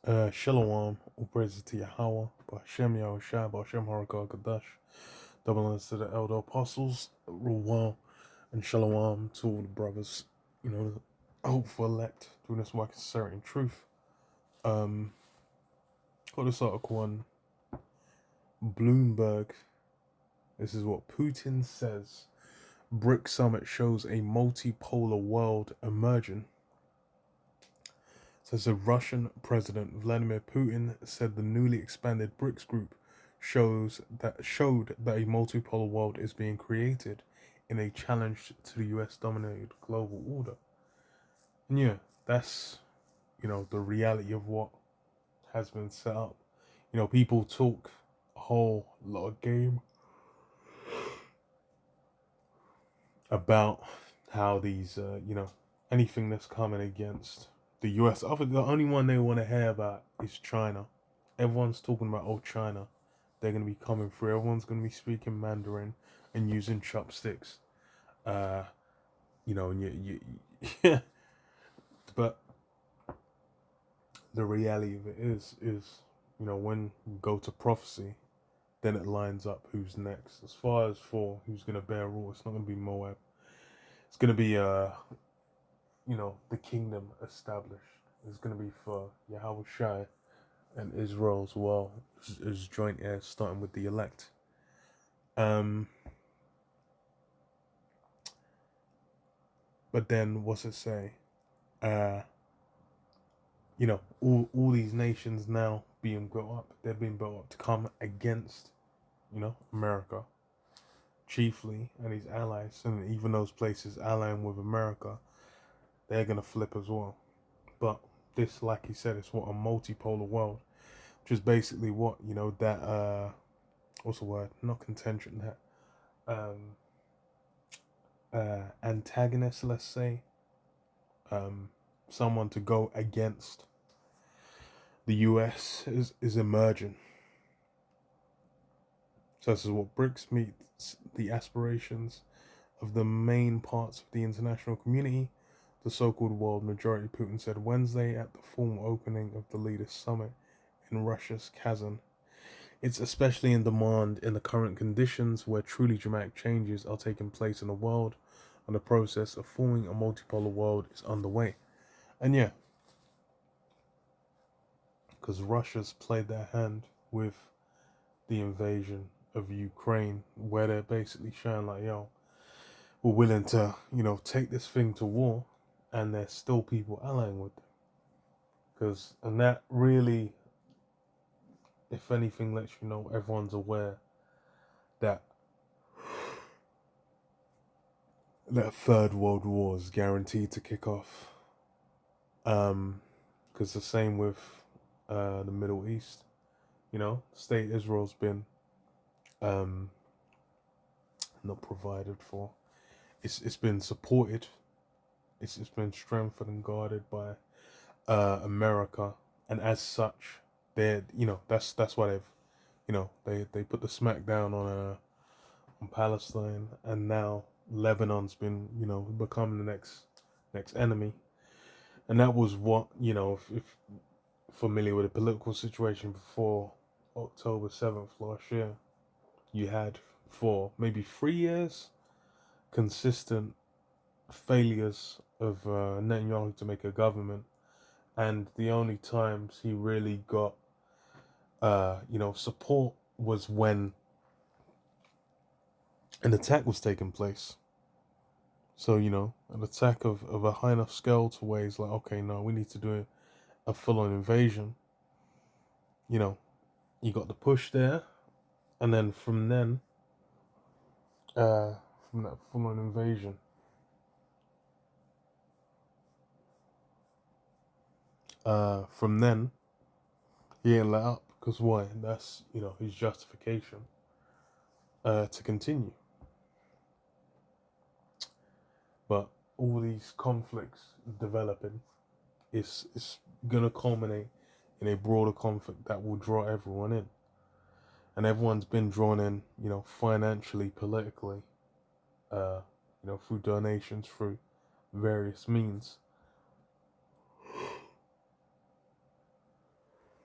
Shalom, all praises to Yahweh, Ba'Shem Yahushua, Ba'Shem Harakah Kadash, double honors to the elder apostles, Ruwam, and Shalom to all the brothers, the hopeful elect, doing this work in truth. Um, got this article on Bloomberg. This is what Putin says. BRICs summit shows a multipolar world emerging. Says the Russian President Vladimir Putin said the newly expanded BRICS group showed that a multipolar world is being created in a challenge to the US dominated global order. And yeah, that's the reality of what has been set up. People talk a whole lot of game about how these anything that's coming against the US. I think the only one they want to hear about is China. Everyone's talking about China. They're going to be coming through. Everyone's going to be speaking Mandarin and using chopsticks. Uh, and yeah. But the reality of it is when you go to prophecy, then it lines up who's next. As far as for who's going to bear rule, it's not going to be Moab. It's going to be the kingdom established. It's going to be for Yahweh Shai and Israel as well as joint heirs, starting with the elect. But then what's it say? All these nations now being built up, they're being built up to come against, America, chiefly, and his allies, and even those places allying with America, they're gonna flip as well. But this, like he said, is what a multipolar world, which is basically what that what's the word? Not contention, that antagonist, let's say, someone to go against the US is emerging. So this is what BRICS meets the aspirations of the main parts of the international community, the so-called world majority, Putin said Wednesday at the formal opening of the Leaders Summit in Russia's Kazan. It's especially in demand in the current conditions where truly dramatic changes are taking place in the world and the process of forming a multipolar world is underway. And yeah, because Russia's played their hand with the invasion of Ukraine, where they're basically showing like, yo, we're willing to, take this thing to war, and there's still people allying with them. And that really, if anything, lets you know everyone's aware that third world war is guaranteed to kick off. Because the same with the Middle East, state Israel's been not provided for. It's been supported. It's been strengthened and guarded by America, and as such, they're that's why they put the smack down on Palestine, and now Lebanon's been becoming the next enemy, and that was what if familiar with the political situation before October 7th last year, you had for maybe 3 years consistent failures of Netanyahu to make a government, and the only times he really got support was when an attack was taking place. So an attack of a high enough scale to where he's like, okay, no, we need to do a full-on invasion. You got the push there, and then from that full-on invasion, from then he ain't let up, because why? That's his justification to continue. But all these conflicts developing is gonna culminate in a broader conflict that will draw everyone in, and everyone's been drawn in, financially, politically, through donations, through various means.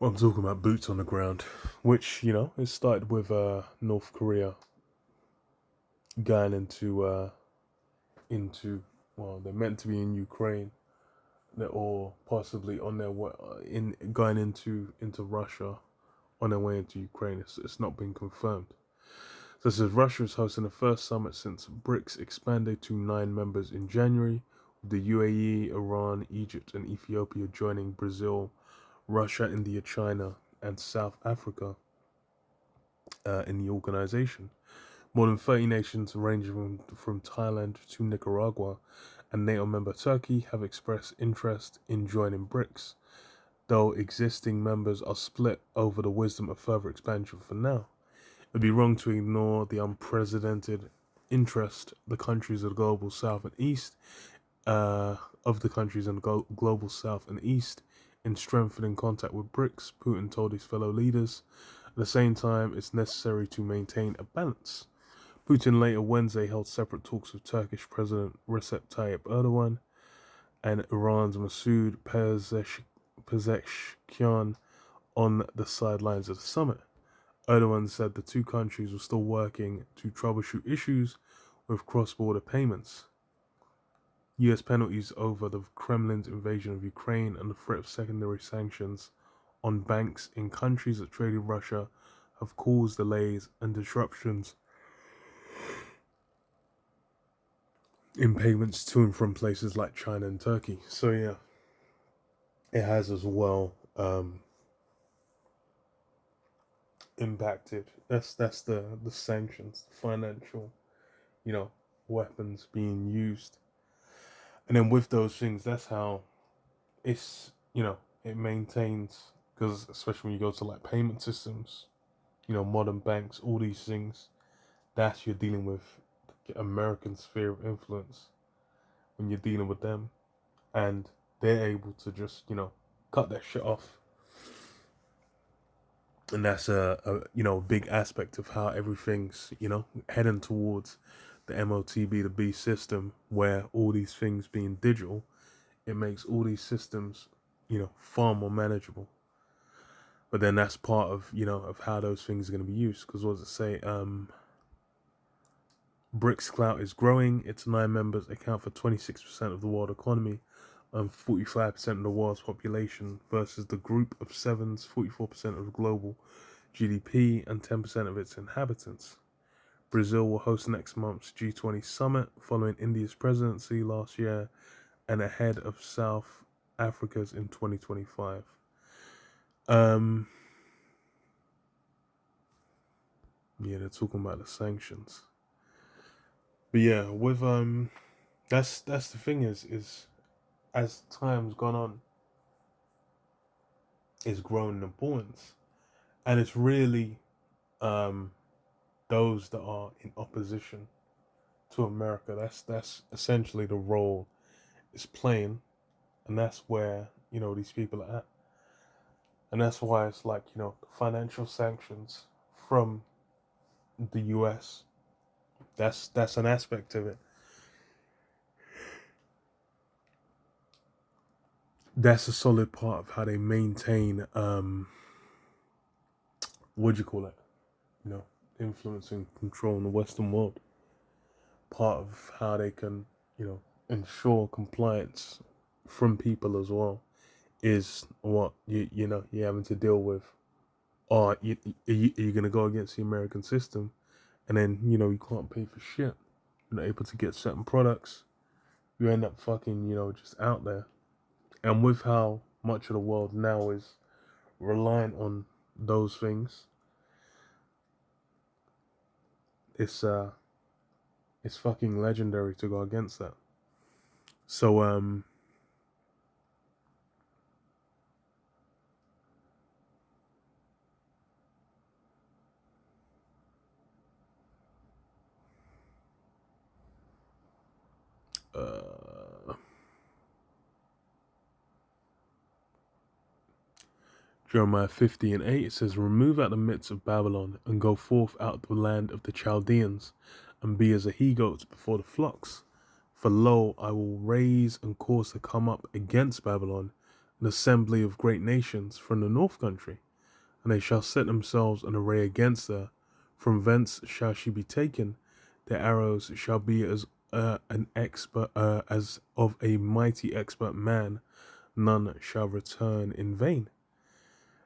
I'm talking about boots on the ground, which it started with North Korea going into well, they're meant to be in Ukraine, or possibly on their way in going into Russia on their way into Ukraine. It's not been confirmed. So it says Russia is hosting the first summit since BRICS expanded to 9 members in January, with the UAE, Iran, Egypt, and Ethiopia joining Brazil, Russia, India, China, and South Africa in the organization. More than 30 nations, ranging from Thailand to Nicaragua and NATO member Turkey, have expressed interest in joining BRICS, though existing members are split over the wisdom of further expansion for now. It'd be wrong to ignore the unprecedented interest the countries of the global south and east of the countries in the global south and east in strengthening contact with BRICS, Putin told his fellow leaders. At the same time, it's necessary to maintain a balance. Putin later Wednesday held separate talks with Turkish President Recep Tayyip Erdogan and Iran's Masoud Pezeshkian on the sidelines of the summit. Erdogan said the two countries were still working to troubleshoot issues with cross-border payments. US penalties over the Kremlin's invasion of Ukraine and the threat of secondary sanctions on banks in countries that trade with Russia have caused delays and disruptions in payments to and from places like China and Turkey. So yeah, it has as well impacted. That's the sanctions, the financial, you know, weapons being used. And then with those things, that's how it's it maintains, because especially when you go to like payment systems, modern banks, all these things, that's you're dealing with the American sphere of influence when you're dealing with them, and they're able to just cut that shit off. And that's a big aspect of how everything's heading towards the MOTB, the B system, where all these things being digital, it makes all these systems far more manageable. But then that's part of of how those things are going to be used. Because what does it say? BRICS clout is growing. Its 9 members account for 26% of the world economy and 45% of the world's population, versus the group of seven's 44% of global GDP and 10% of its inhabitants. Brazil will host next month's G20 summit, following India's presidency last year and ahead of South Africa's in 2025. Yeah, they're talking about the sanctions. But yeah, with that's the thing is as time's gone on, it's grown in importance, and it's really um those that are in opposition to America. That's essentially the role it's playing, and that's where these people are at, and that's why it's like financial sanctions from the U.S. That's an aspect of it. That's a solid part of how they maintain what do you call it? Influence and control in the Western world. Part of how they can, ensure compliance from people as well is what you're having to deal with. Or are you gonna go against the American system, and then you can't pay for shit. You're not able to get certain products. You end up fucking just out there. And with how much of the world now is reliant on those things, it's fucking legendary to go against that. So Jeremiah 50:8, it says, "Remove out the midst of Babylon, and go forth out of the land of the Chaldeans, and be as a he-goat before the flocks. For lo, I will raise and cause to come up against Babylon an assembly of great nations from the north country, and they shall set themselves in array against her. From thence shall she be taken. Their arrows shall be as an expert as of a mighty expert man. None shall return in vain.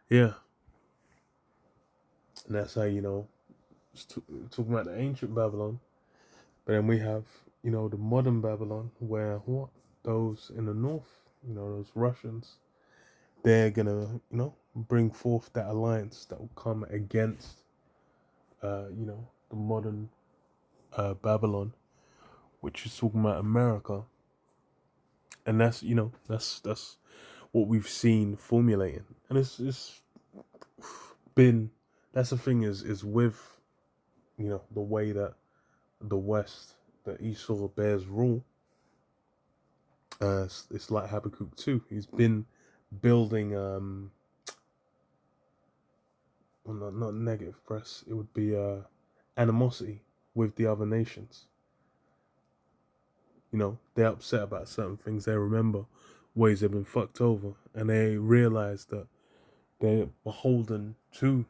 Yeah, and that's how talking about the ancient Babylon. But then we have the modern Babylon, where what those in the north, those Russians, they're gonna bring forth that alliance that will come against the modern Babylon, which is talking about America, and that's what we've seen formulating, and it's been that's the thing is with the way that the West, the Esau bears rule. It's like Habakkuk 2. He's been building well, not negative press. It would be animosity with the other nations. They're upset about certain things. They remember ways they've been fucked over, and they realize that they're beholden to,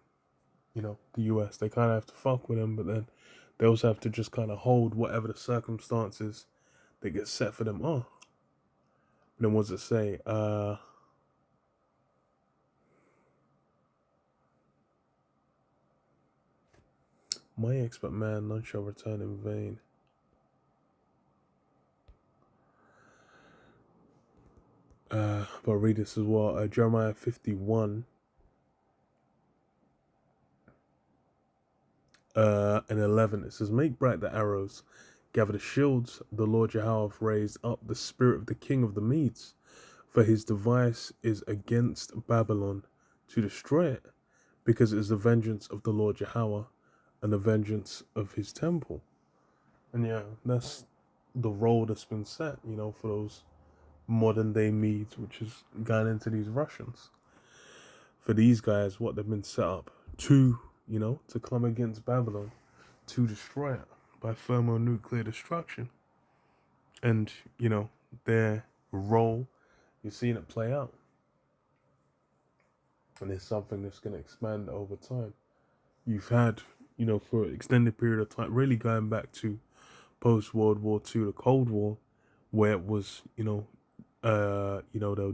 the US. They kind of have to fuck with them, but then they also have to just kind of hold whatever the circumstances that get set for them are. And then what does it say? My expert man, none shall return in vain. But I'll read this as well. Jeremiah 51 and 11. It says, make bright the arrows, gather the shields. The Lord Yahweh raised up the spirit of the king of the Medes, for his device is against Babylon to destroy it, because it is the vengeance of the Lord Yahweh and the vengeance of his temple. And yeah, that's the role that's been set, for those modern day Medes, which has gone into these Russians. For these guys, what they've been set up to, to come against Babylon, to destroy it by thermonuclear destruction. And, their role, you're seeing it play out. And it's something that's going to expand over time. You've had, for an extended period of time, really going back to post-World War II, the Cold War, where it was, they'll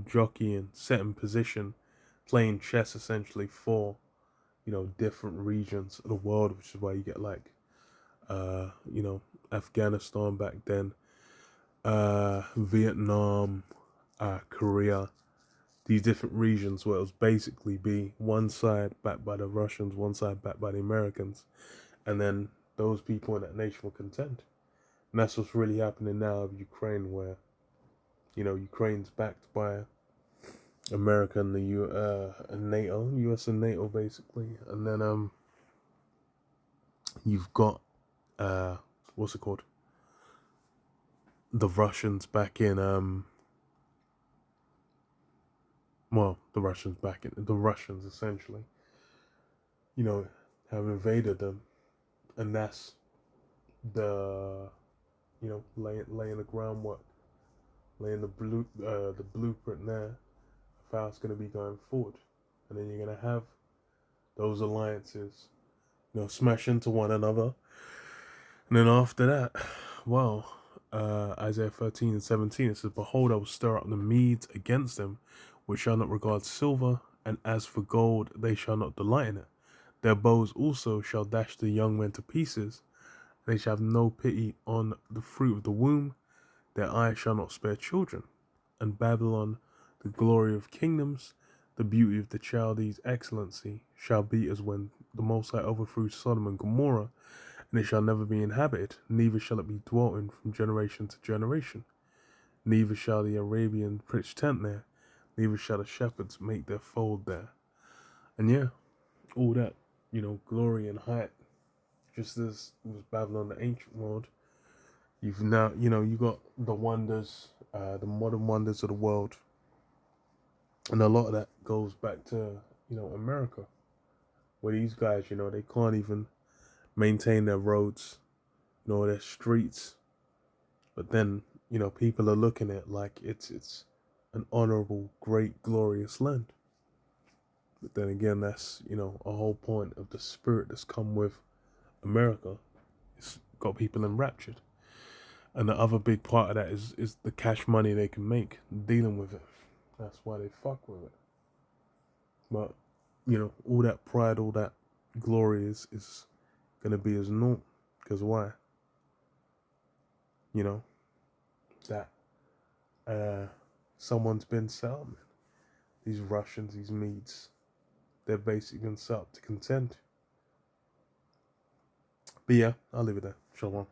jockey and set in position, playing chess essentially for, different regions of the world, which is why you get like, Afghanistan back then, Vietnam, Korea, these different regions where it was basically be one side backed by the Russians, one side backed by the Americans, and then those people in that nation will contend. And that's what's really happening now of Ukraine, where Ukraine's backed by America and and NATO, US and NATO basically, and then you've got what's it called? The Russians back in the Russians essentially, have invaded them, and that's the laying the groundwork, laying the blueprint there of how it's going to be going forward. And then you're going to have those alliances, smash into one another. And then after that, Isaiah 13 and 17, it says, behold, I will stir up the Medes against them, which shall not regard silver, and as for gold, they shall not delight in it. Their bows also shall dash the young men to pieces. They shall have no pity on the fruit of the womb. Their eyes shall not spare children. And Babylon, the glory of kingdoms, the beauty of the Chaldees' excellency, shall be as when the Most High overthrew Sodom and Gomorrah, and it shall never be inhabited, neither shall it be dwelt in from generation to generation. Neither shall the Arabian pitch tent there, neither shall the shepherds make their fold there. And yeah, all that, glory and height, just as was Babylon, the ancient world. You've now, you got the wonders, the modern wonders of the world. And a lot of that goes back to, America, where these guys, they can't even maintain their roads, their streets. But then, people are looking at it like it's an honorable, great, glorious land. But then again, that's, a whole point of the spirit that's come with America. It's got people enraptured. And the other big part of that is the cash money they can make dealing with it. That's why they fuck with it. But, all that pride, all that glory is going to be as naught. Because why? That someone's been set up, man. These Russians, these Medes, they've basically been set up to contend. But yeah, I'll leave it there. Shalom.